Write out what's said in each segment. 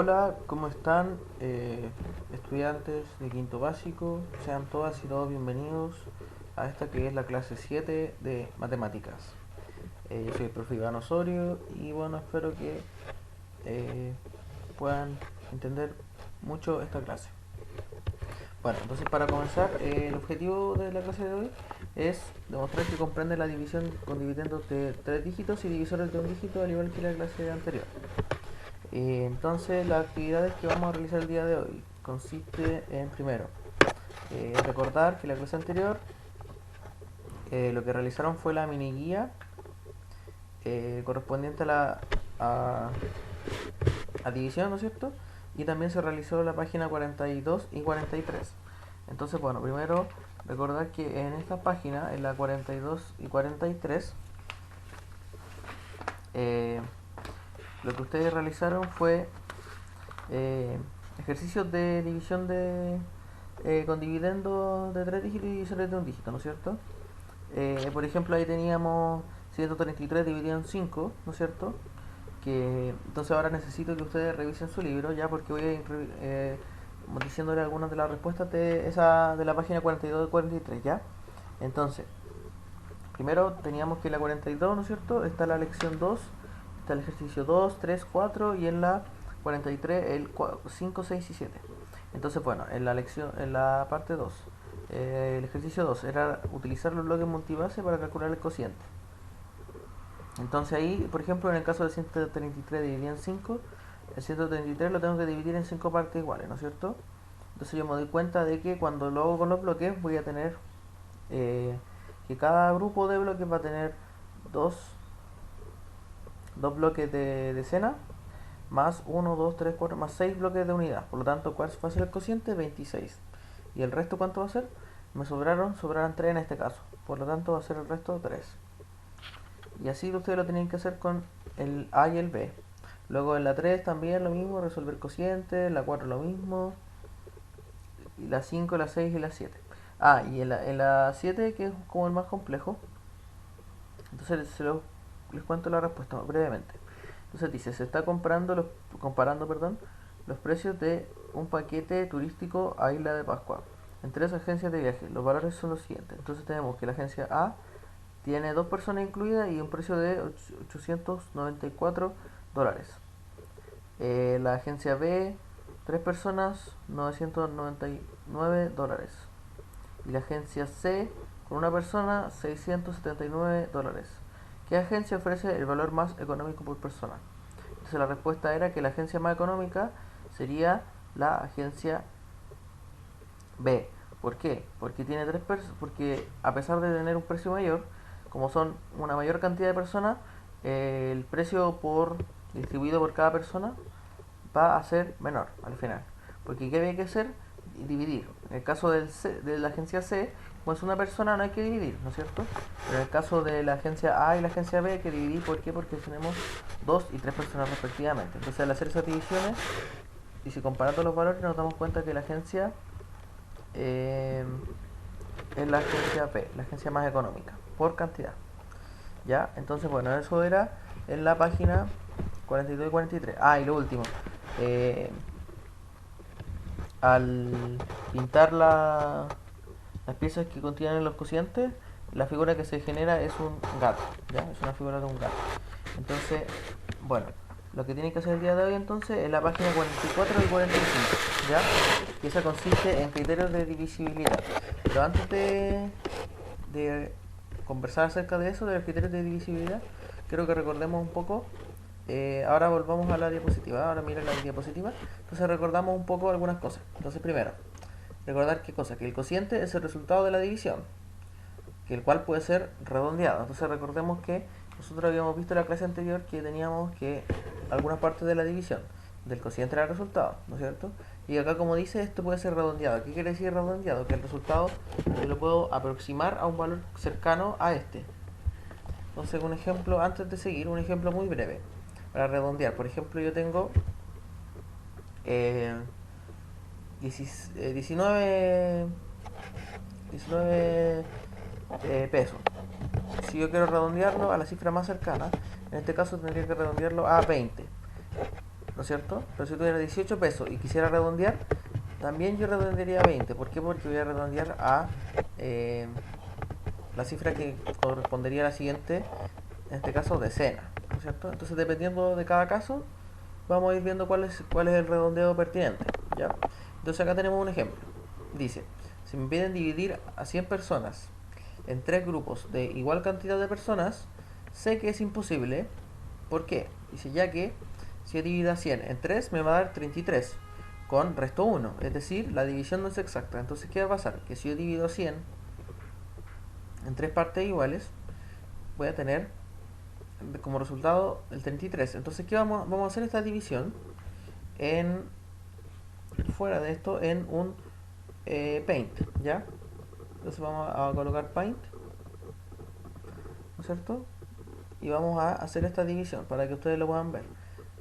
Hola, ¿cómo están estudiantes de quinto básico? Sean todas y todos bienvenidos a esta que es la clase 7 de matemáticas. Yo soy el profe Iván Osorio y bueno, espero que eh, puedan entender mucho esta clase. Bueno, entonces para comenzar, el objetivo de la clase de hoy es demostrar que comprende la división con dividendos de 3 dígitos y divisores de un dígito al igual que la clase anterior. Entonces, las actividades que vamos a realizar el día de hoy consiste en, primero, recordar que la clase anterior lo que realizaron fue la mini guía correspondiente a, a división, ¿no es cierto? Y también se realizó la página 42 y 43. Entonces, bueno, primero recordar que en esta página, en la 42 y 43, eh, lo que ustedes realizaron fue eh, ejercicios de división con dividendos de 3 dígitos y divisores de un dígito, ¿no es cierto? Por ejemplo, ahí teníamos 133 dividido en 5, ¿no es cierto? Entonces ahora necesito que ustedes revisen su libro ya porque voy a ir diciéndole algunas de las respuestas de la página 42 y 43, ¿ya? Entonces, primero teníamos que en la 42, ¿no es cierto? Está la lección 2, está el ejercicio 2, 3, 4 y en la 43 el 5, 6 y 7. Entonces, bueno, en la parte 2, el ejercicio 2 era utilizar los bloques multibase para calcular el cociente. Entonces ahí, por ejemplo, en el caso del 133 dividido en 5, el 133 lo tengo que dividir en 5 partes iguales, ¿no es cierto? Entonces yo me doy cuenta de que cuando lo hago con los bloques voy a tener eh, que cada grupo de bloques va a tener dos, dos bloques de decena más uno 2 3 4 más 6 bloques de unidad. Por lo tanto, ¿cuál va a ser el cociente? 26. ¿Y el resto cuánto va a ser? Sobraron 3 en este caso. Por lo tanto, va a ser el resto 3. Y así ustedes lo tienen que hacer con el A y el B. Luego en la 3 también lo mismo, resolver cociente, la 4 lo mismo, y la 5 la 6 y la 7. Ah, y en la 7 que es como el más complejo, entonces les cuento la respuesta brevemente. Entonces dice, se está comparando, los precios de un paquete turístico a Isla de Pascua en tres agencias de viaje. Los valores son los siguientes. Entonces tenemos que la agencia A tiene dos personas incluidas y un precio de 894 dólares. La agencia B, tres personas, 999 dólares. Y la agencia C, con una persona, 679 dólares. ¿Qué agencia ofrece el valor más económico por persona? Entonces la respuesta era que la agencia más económica sería la agencia B. ¿Por qué? Porque a pesar de tener un precio mayor, como son una mayor cantidad de personas, el precio por distribuido por cada persona va a ser menor al final. Porque ¿qué había que hacer? Dividir. En el caso de la agencia C, como es una persona, no hay que dividir, ¿no es cierto? Pero en el caso de la agencia A y la agencia B hay que dividir. ¿Por qué? Porque tenemos dos y tres personas respectivamente. Entonces al hacer esas divisiones y si comparando los valores nos damos cuenta que la agencia eh, es la agencia B, la agencia más económica, por cantidad. ¿Ya? Entonces, bueno, eso era en la página 42 y 43. Ah, y lo último. Eh, Al pintar las piezas que contienen los cocientes, la figura que se genera es un gato, ¿ya? Es una figura de un gato. Entonces, bueno, lo que tienen que hacer el día de hoy entonces es la página 44 y 45, ¿ya? Que esa consiste en criterios de divisibilidad. Pero antes de conversar acerca de eso, de los criterios de divisibilidad, quiero que recordemos un poco. Ahora volvamos a la diapositiva. Ahora miren la diapositiva. Entonces recordamos un poco algunas cosas. Entonces primero, recordar qué cosa, que el cociente es el resultado de la división, que el cual puede ser redondeado. Entonces recordemos que nosotros habíamos visto en la clase anterior que teníamos que algunas partes de la división del cociente era el resultado, ¿no es cierto? Y acá como dice, esto puede ser redondeado. ¿Qué quiere decir redondeado? Que el resultado yo lo puedo aproximar a un valor cercano a este. Entonces un ejemplo, antes de seguir, un ejemplo muy breve para redondear. Por ejemplo, yo tengo eh, 19, 19 pesos. Si yo quiero redondearlo a la cifra más cercana, en este caso tendría que redondearlo a 20. ¿no es cierto? Pero si tuviera 18 pesos y quisiera redondear, también yo redondearía a 20. ¿Por qué? Porque voy a redondear a eh, la cifra que correspondería a la siguiente, en este caso decena, ¿no es cierto? Entonces, dependiendo de cada caso, vamos a ir viendo cuál es el redondeo pertinente, ¿ya? Entonces acá tenemos un ejemplo. Dice, si me piden dividir a 100 personas en tres grupos de igual cantidad de personas, sé que es imposible. ¿Por qué? Dice, ya que si yo divido a 100 en 3 me va a dar 33 con resto 1, es decir, la división no es exacta. Entonces, ¿qué va a pasar? Que si yo divido 100 en tres partes iguales, voy a tener como resultado el 33. Entonces, ¿qué vamos a hacer esta división en fuera de esto en un paint, ¿ya? Entonces vamos a colocar paint, ¿no es cierto? Y vamos a hacer esta división para que ustedes lo puedan ver.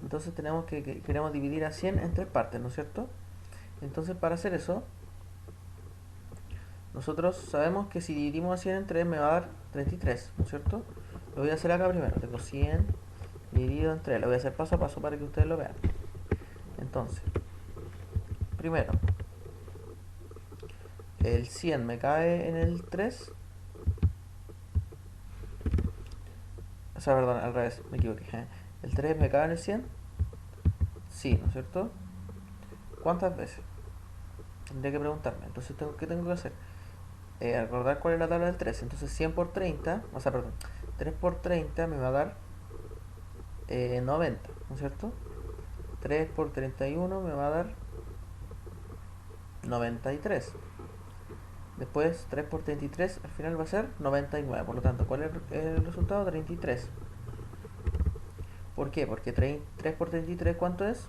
Entonces tenemos que queremos dividir a 100 en tres partes, ¿no es cierto? Entonces, para hacer eso, nosotros sabemos que si dividimos a 100 en 3 me va a dar 33, ¿no es cierto? Lo voy a hacer acá primero. Tengo 100 dividido en 3. Lo voy a hacer paso a paso para que ustedes lo vean. Entonces, primero, el 100 me cae en el 3. O sea, perdón, al revés, me equivoqué. ¿El 3 me cae en el 100? Sí, ¿no es cierto? ¿Cuántas veces? Tendría que preguntarme. Entonces, ¿qué tengo que hacer? Recordar cuál es la tabla del 3. Entonces, 100 por 30, o sea, perdón, 3 por 30 me va a dar 90, ¿no es cierto? 3 por 31 me va a dar 93. Después 3 por 33 al final va a ser 99. Por lo tanto, ¿cuál es el resultado? 33. ¿Por qué? Porque 3 por 33, ¿cuánto es?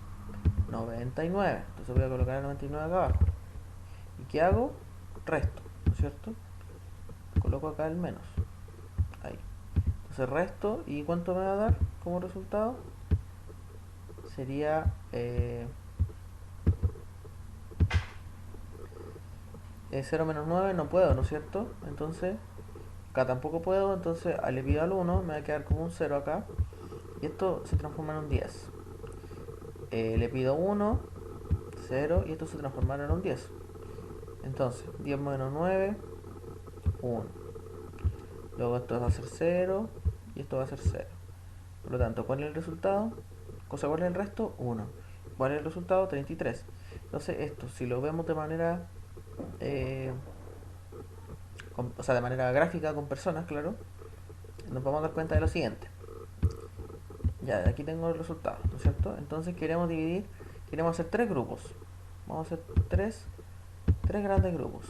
99. Entonces voy a colocar el 99 acá abajo. ¿Y qué hago? Resto, ¿no es cierto? Coloco acá el menos. Ahí. Entonces resto, ¿y cuánto me va a dar como resultado? Sería 0 menos 9, no puedo, ¿no es cierto? Entonces, acá tampoco puedo, entonces le pido al 1, me va a quedar como un 0 acá. Y esto se transforma en un 10. Le pido 1, 0, y esto se transformará en un 10. Entonces, 10 menos 9, 1. Luego esto va a ser 0, y esto va a ser 0. Por lo tanto, ¿cuál es el resultado? ¿Cuál es el resto? 1. ¿Cuál es el resultado? 33. Entonces, esto, si lo vemos de manera eh, o sea, de manera gráfica con personas, claro, nos vamos a dar cuenta de lo siguiente. Ya, aquí tengo el resultado, ¿no es cierto? Entonces queremos hacer tres grupos. Vamos a hacer tres grandes grupos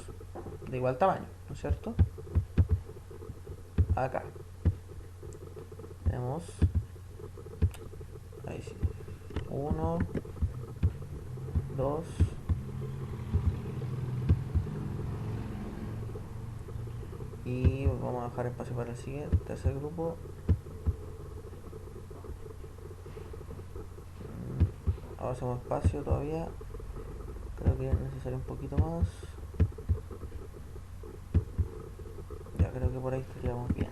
de igual tamaño, ¿no es cierto? Acá tenemos, ahí sí, 1, 2, y vamos a dejar espacio para el siguiente, tercer grupo. Ahora hacemos espacio todavía. Creo que es necesario un poquito más. Ya creo que por ahí estaríamos bien.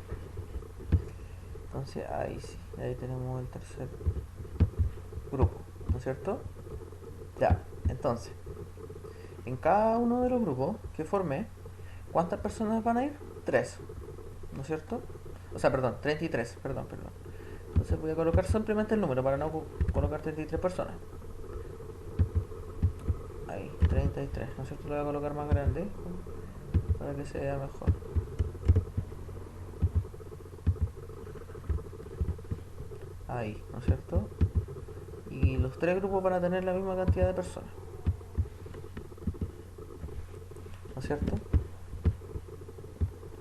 Entonces ahí sí, ahí tenemos el tercer grupo, ¿no es cierto? Ya, entonces, en cada uno de los grupos que formé, ¿cuántas personas van a ir? 3, ¿no es cierto? O sea, perdón, 33, perdón. Entonces voy a colocar simplemente el número para no colocar 33 personas. Ahí, 33, ¿no es cierto? Lo voy a colocar más grande para que se vea mejor. Ahí, ¿no es cierto? Y los tres grupos van a tener la misma cantidad de personas, ¿no es cierto?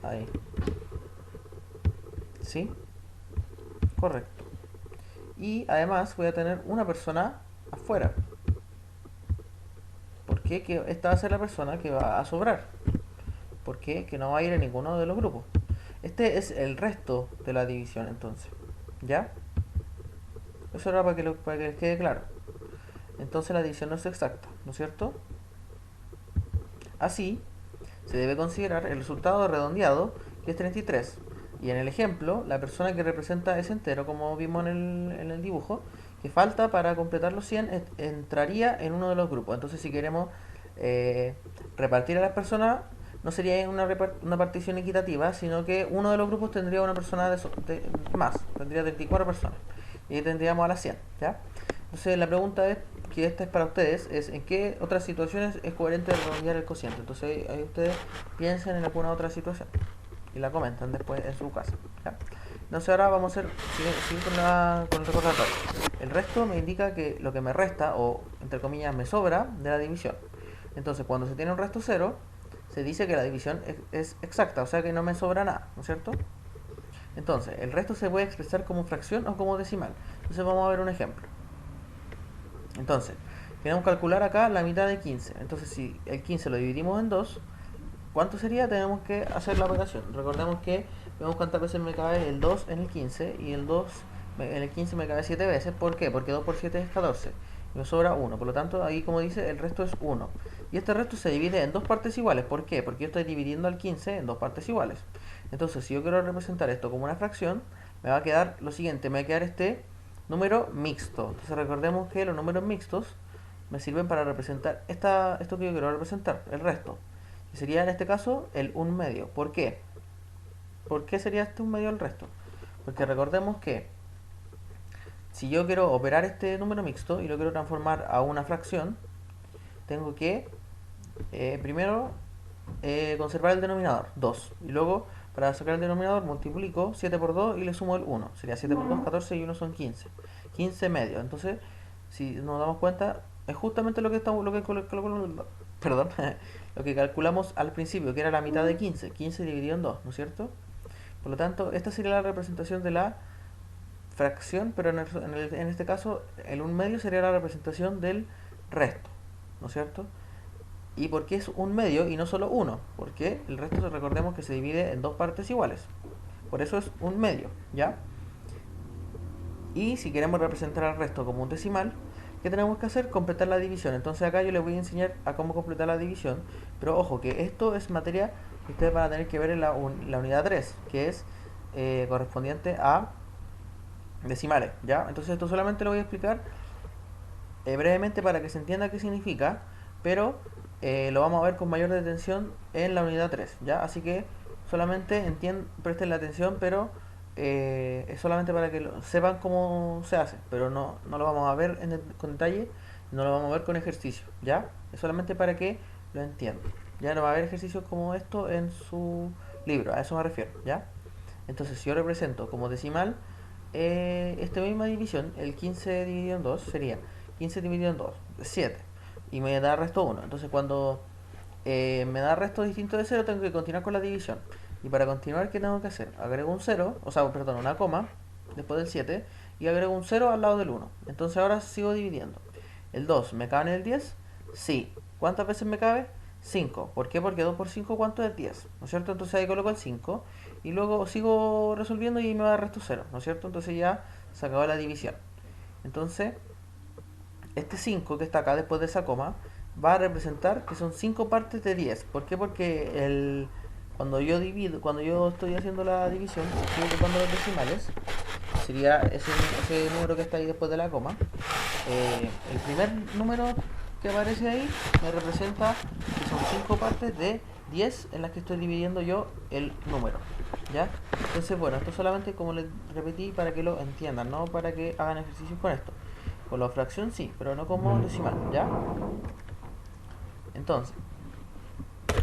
Ahí. ¿Sí? Correcto. Y además voy a tener una persona afuera. ¿Por qué? Que esta va a ser la persona que va a sobrar. ¿Por qué? Que no va a ir en ninguno de los grupos. Este es el resto de la división entonces. ¿Ya? Eso era para que les quede claro. Entonces la división no es exacta, ¿no es cierto? Así, se debe considerar el resultado redondeado, que es 33. Y en el ejemplo, la persona que representa ese entero, como vimos en el dibujo, que falta para completar los 100 entraría en uno de los grupos. Entonces si queremos repartir a las personas, no sería una partición equitativa, sino que uno de los grupos tendría una persona más, tendría 34 personas. Y ahí tendríamos a las 100, ¿ya? Entonces la pregunta es, que esta es para ustedes, es en qué otras situaciones es coherente redondear el cociente. Entonces ahí ustedes piensen en alguna otra situación y la comentan después en su casa, ¿ya? Entonces ahora vamos a seguir con el recordatorio. El resto me indica que lo que me resta, o entre comillas me sobra, de la división. Entonces cuando se tiene un resto cero, se dice que la división es exacta, o sea que no me sobra nada, ¿no es cierto? Entonces, el resto se puede expresar como fracción o como decimal. Entonces vamos a ver un ejemplo. Entonces, queremos calcular acá la mitad de 15. Entonces, si el 15 lo dividimos en 2, ¿cuánto sería? Tenemos que hacer la operación. Recordemos que vemos cuántas veces me cabe el 2 en el 15 y el 2 en el 15 me cabe 7 veces. ¿Por qué? Porque 2 por 7 es 14 y me sobra 1. Por lo tanto, ahí como dice, el resto es 1. Y este resto se divide en dos partes iguales. ¿Por qué? Porque yo estoy dividiendo al 15 en dos partes iguales. Entonces, si yo quiero representar esto como una fracción, me va a quedar lo siguiente. Me va a quedar este número mixto. Entonces recordemos que los números mixtos me sirven para representar esto que yo quiero representar, el resto. Y sería en este caso el 1/2. ¿Por qué? ¿Por qué sería este 1/2 el resto? Porque recordemos que si yo quiero operar este número mixto y lo quiero transformar a una fracción, tengo que primero conservar el denominador, 2. Y luego, para sacar el denominador, multiplico 7 por 2 y le sumo el 1. Sería 7 por 2, 14 y 1 son 15. 15 medios. Entonces, si nos damos cuenta, es justamente lo que estamos, perdón, lo que calculamos al principio, que era la mitad de 15. 15 dividido en 2, ¿no es cierto? Por lo tanto, esta sería la representación de la fracción, pero en este caso, el 1/2 sería la representación del resto, ¿no es cierto? ¿Y por qué es 1/2 y no solo 1? Porque el resto recordemos que se divide en dos partes iguales. Por eso es 1/2, ¿ya? Y si queremos representar al resto como un decimal, ¿qué tenemos que hacer? Completar la división. Entonces acá yo les voy a enseñar a cómo completar la división. Pero ojo, que esto es materia que ustedes van a tener que ver en la unidad 3, que es correspondiente a decimales, ¿ya? Entonces esto solamente lo voy a explicar brevemente para que se entienda qué significa, pero lo vamos a ver con mayor detención en la unidad 3, ¿ya? Así que solamente presten la atención, pero es solamente para que sepan cómo se hace, pero no lo vamos a ver con detalle, no lo vamos a ver con ejercicio, ¿ya? Es solamente para que lo entiendan. Ya no va a haber ejercicios como esto en su libro, a eso me refiero, ¿ya? Entonces, si yo represento como decimal esta misma división, el 15 dividido en 2 sería 15 dividido en 2, 7. Y me da resto 1. Entonces, cuando me da resto distinto de 0, tengo que continuar con la división. Y para continuar, ¿qué tengo que hacer? Agrego un 0, o sea, perdón, una coma, después del 7, y agrego un 0 al lado del 1. Entonces, ahora sigo dividiendo. ¿El 2 me cabe en el 10? Sí. ¿Cuántas veces me cabe? 5. ¿Por qué? Porque 2 por 5, ¿cuánto es 10? ¿No es cierto? Entonces ahí coloco el 5 y luego sigo resolviendo y me va a dar resto 0, ¿no es cierto? Entonces ya se acabó la división. Entonces, este 5 que está acá después de esa coma va a representar que son 5 partes de 10. ¿Por qué? Porque cuando yo divido, cuando yo estoy haciendo la división, estoy ocupando los decimales, sería ese número que está ahí después de la coma. El primer número que aparece ahí me representa que son 5 partes de 10 en las que estoy dividiendo yo el número, ¿ya? Entonces, bueno, esto solamente como les repetí para que lo entiendan, no para que hagan ejercicios con esto. Con la fracción sí, pero no como decimal, ¿ya? Entonces,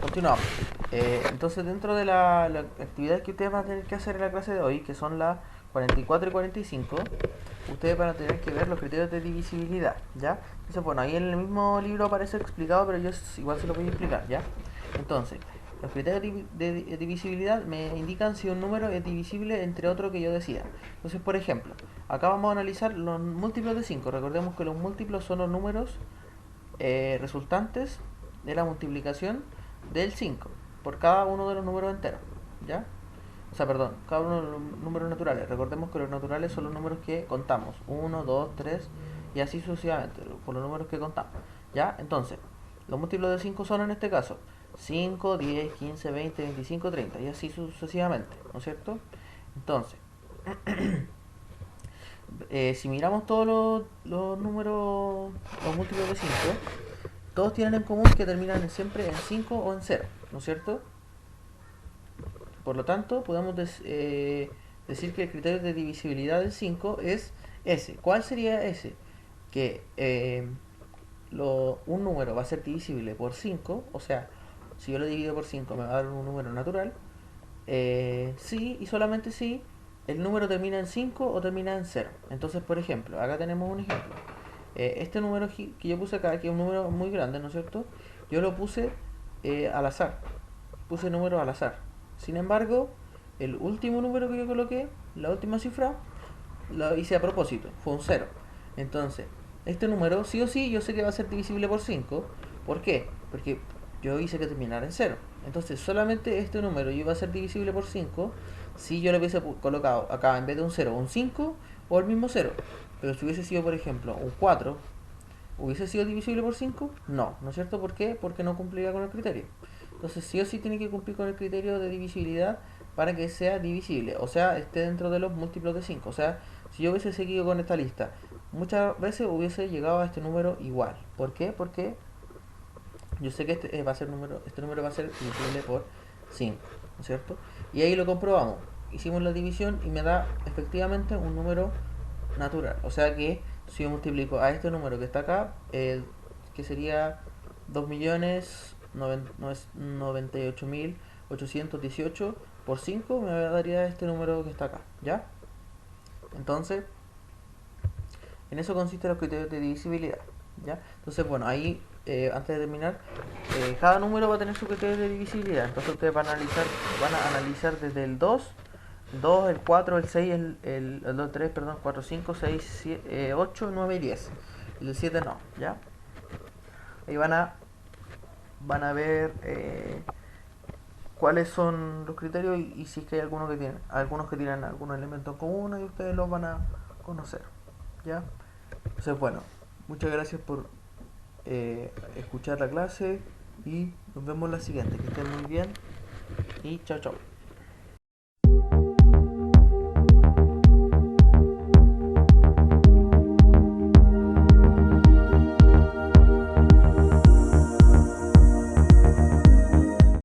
continuamos. Entonces, dentro de la actividad que ustedes van a tener que hacer en la clase de hoy, que son las 44 y 45, ustedes van a tener que ver los criterios de divisibilidad, ¿ya? Entonces, bueno, ahí en el mismo libro aparece explicado, pero yo igual se lo voy a explicar, ¿ya? Entonces, los criterios de divisibilidad me indican si un número es divisible entre otro que yo decida. Entonces, por ejemplo, acá vamos a analizar los múltiplos de 5. Recordemos que los múltiplos son los números resultantes de la multiplicación del 5 por cada uno de los números enteros, ¿ya? O sea, perdón, cada uno de los números naturales. Recordemos que los naturales son los números que contamos. 1, 2, 3 y así sucesivamente, por los números que contamos, ¿ya? Entonces, los múltiplos de 5 son en este caso 5, 10, 15, 20, 25, 30 y así sucesivamente, ¿no es cierto? Entonces, Si miramos todos los números, los múltiplos de 5, todos tienen en común que terminan siempre en 5 o en cero, ¿no es cierto? Por lo tanto, podemos decir que el criterio de divisibilidad del 5 es ese. ¿Cuál sería ese? Que un número va a ser divisible por 5, o sea, si yo lo divido por 5 me va a dar un número natural, si y solamente si el número termina en 5 o termina en cero. Entonces, por ejemplo, acá tenemos un ejemplo. Este número que yo puse acá, que es un número muy grande, ¿no es cierto? Yo lo puse al azar. Puse números al azar. Sin embargo, el último número que yo coloqué, la última cifra, lo hice a propósito, fue un cero. Entonces, este número, sí o sí, yo sé que va a ser divisible por 5. ¿Por qué? Porque yo hice que terminara en cero. Entonces, solamente este número iba a ser divisible por 5 si yo lo hubiese colocado acá en vez de un cero un 5 o el mismo cero. Pero si hubiese sido, por ejemplo, un 4, ¿hubiese sido divisible por 5? No, ¿no es cierto? ¿Por qué? Porque no cumplía con el criterio. Entonces sí o sí tiene que cumplir con el criterio de divisibilidad para que sea divisible, o sea, esté dentro de los múltiplos de 5. O sea, si yo hubiese seguido con esta lista, muchas veces hubiese llegado a este número igual. ¿Por qué? Porque yo sé que este número va a ser divisible por 5, ¿no es cierto? Y ahí lo comprobamos. Hicimos la división y me da efectivamente un número natural. O sea que si yo multiplico a este número que está acá, que sería 2.098.818 por 5, me daría este número que está acá, ¿ya? Entonces, en eso consisten los criterios de divisibilidad, ¿ya? Entonces, bueno, ahí, antes de terminar, cada número va a tener su criterio de divisibilidad. Entonces ustedes van a analizar desde el 2, el 4, el 6, el 2, 3, perdón, 4, 5, 6, 7, 8, 9 y 10. El 7 no, ¿ya? Ahí van a ver cuáles son los criterios y si es que hay algunos que tienen algunos elementos comunes y ustedes los van a conocer, ¿ya? Entonces, bueno, muchas gracias por escuchar la clase y nos vemos en la siguiente. Que estén muy bien y chao, chao.